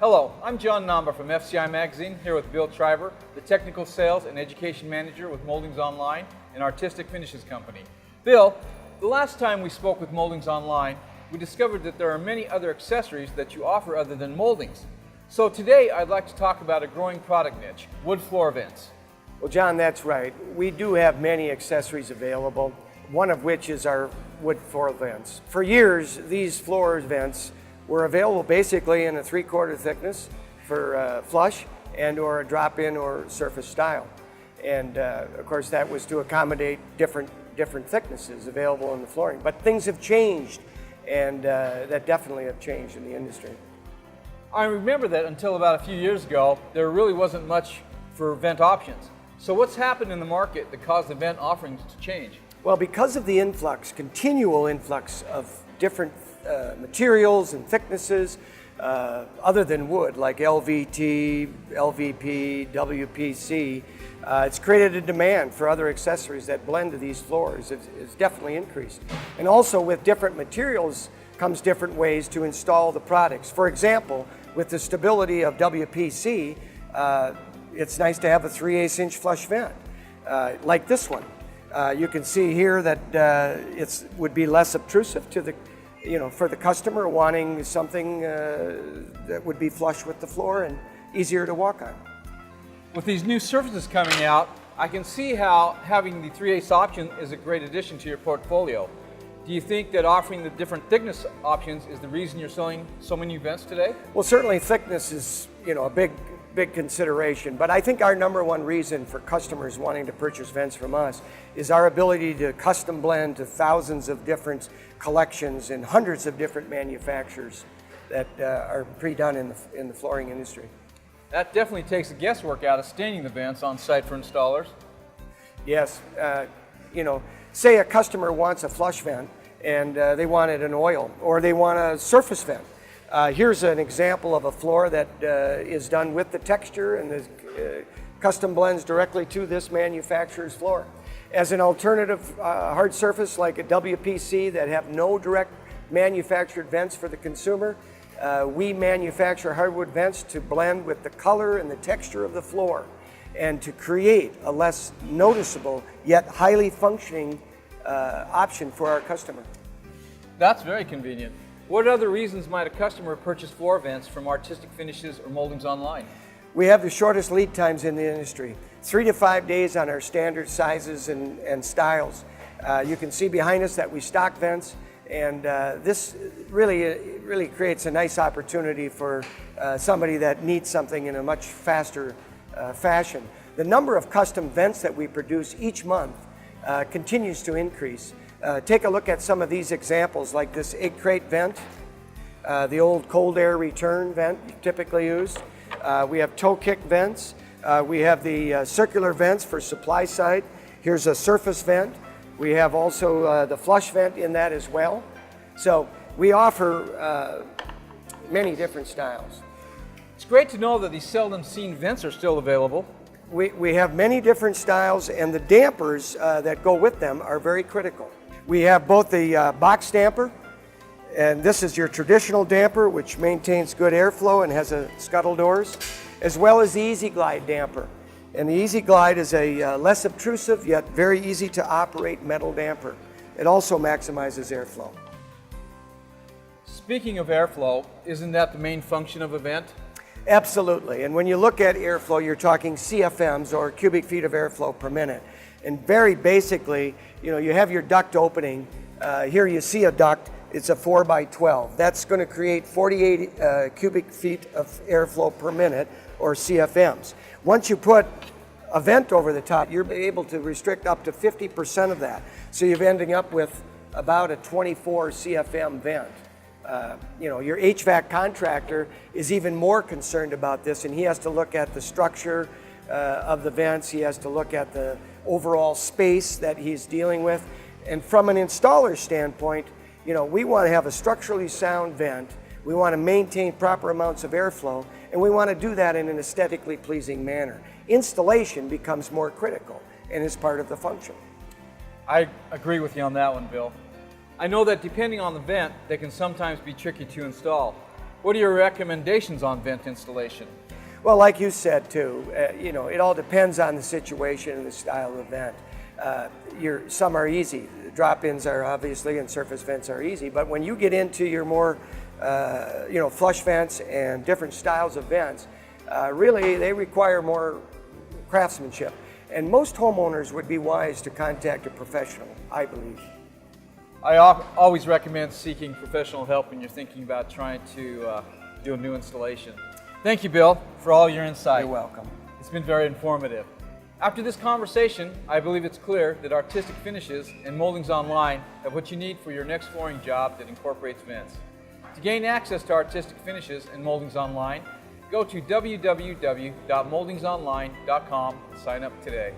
Hello, I'm John Namba from FCI Magazine, here with Bill Treiber, the Technical Sales and Education Manager with MoldingsOnline, an artistic finishes company. Bill, the last time we spoke with MoldingsOnline, we discovered that there are many other accessories that you offer other than moldings. So today I'd like to talk about a growing product niche, wood floor vents. Well, John, that's right. We do have many accessories available, one of which is our wood floor vents. For years, these floor vents were available basically in a 3/4 thickness for flush and or a drop-in or surface style. And of course that was to accommodate different thicknesses available in the flooring. But things have changed, and that definitely have changed in the industry. I remember that until about a few years ago, there really wasn't much for vent options. So what's happened in the market that caused the vent offerings to change? Well, because of the continual influx of different materials and thicknesses other than wood, like LVT, LVP, WPC, it's created a demand for other accessories that blend to these floors. It's definitely increased. And also with different materials comes different ways to install the products. For example, with the stability of WPC, it's nice to have a 3/8 inch flush vent, like this one. You can see here that it would be less obtrusive to the, for the customer wanting something that would be flush with the floor and easier to walk on. With these new surfaces coming out, I can see how having the 3/8 option is a great addition to your portfolio. Do you think that offering the different thickness options is the reason you're selling so many vents today? Well, certainly thickness is, a big consideration, but I think our number one reason for customers wanting to purchase vents from us is our ability to custom blend to thousands of different collections and hundreds of different manufacturers that are pre-done in the flooring industry. That definitely takes the guesswork out of staining the vents on site for installers. Yes, say a customer wants a flush vent and they wanted an oil, or they want a surface vent. Here's an example of a floor that is done with the texture and is custom blends directly to this manufacturer's floor. As an alternative hard surface like a WPC that have no direct manufactured vents for the consumer, we manufacture hardwood vents to blend with the color and the texture of the floor and to create a less noticeable yet highly functioning option for our customer. That's very convenient. What other reasons might a customer purchase floor vents from Artistic Finishes or MoldingsOnline? We have the shortest lead times in the industry, 3 to 5 days on our standard sizes and styles. You can see behind us that we stock vents, and this really creates a nice opportunity for somebody that needs something in a much faster fashion. The number of custom vents that we produce each month continues to increase. Take a look at some of these examples, like this egg crate vent, the old cold air return vent typically used. We have toe kick vents. We have the circular vents for supply side. Here's a surface vent. We have also the flush vent in that as well. So we offer many different styles. It's great to know that these seldom seen vents are still available. We have many different styles, and the dampers that go with them are very critical. We have both the box damper, and this is your traditional damper, which maintains good airflow and has a scuttle doors, as well as the Easy Glide damper. And the Easy Glide is a less obtrusive yet very easy to operate metal damper. It also maximizes airflow. Speaking of airflow, isn't that the main function of a vent? Absolutely, and when you look at airflow, you're talking CFMs, or cubic feet of airflow per minute. And very basically, you have your duct opening. Here you see a duct, it's a 4x12. That's going to create 48 cubic feet of airflow per minute, or CFMs. Once you put a vent over the top, you're able to restrict up to 50% of that. So you're ending up with about a 24 CFM vent. Your HVAC contractor is even more concerned about this, and he has to look at the structure of the vents. He has to look at the overall space that he's dealing with. And from an installer standpoint, we want to have a structurally sound vent. We want to maintain proper amounts of airflow, and we want to do that in an aesthetically pleasing manner. Installation becomes more critical and is part of the function. I agree with you on that one, Bill. I know that depending on the vent, they can sometimes be tricky to install. What are your recommendations on vent installation? Well, like you said too, it all depends on the situation and the style of vent. Some are easy. Drop-ins are obviously, and surface vents are easy. But when you get into your more, flush vents and different styles of vents, really they require more craftsmanship. And most homeowners would be wise to contact a professional, I believe. I always recommend seeking professional help when you're thinking about trying to do a new installation. Thank you, Bill, for all your insight. You're welcome. It's been very informative. After this conversation, I believe it's clear that Artistic Finishes and Moldings Online have what you need for your next flooring job that incorporates vents. To gain access to Artistic Finishes and Moldings Online, go to www.moldingsonline.com and sign up today.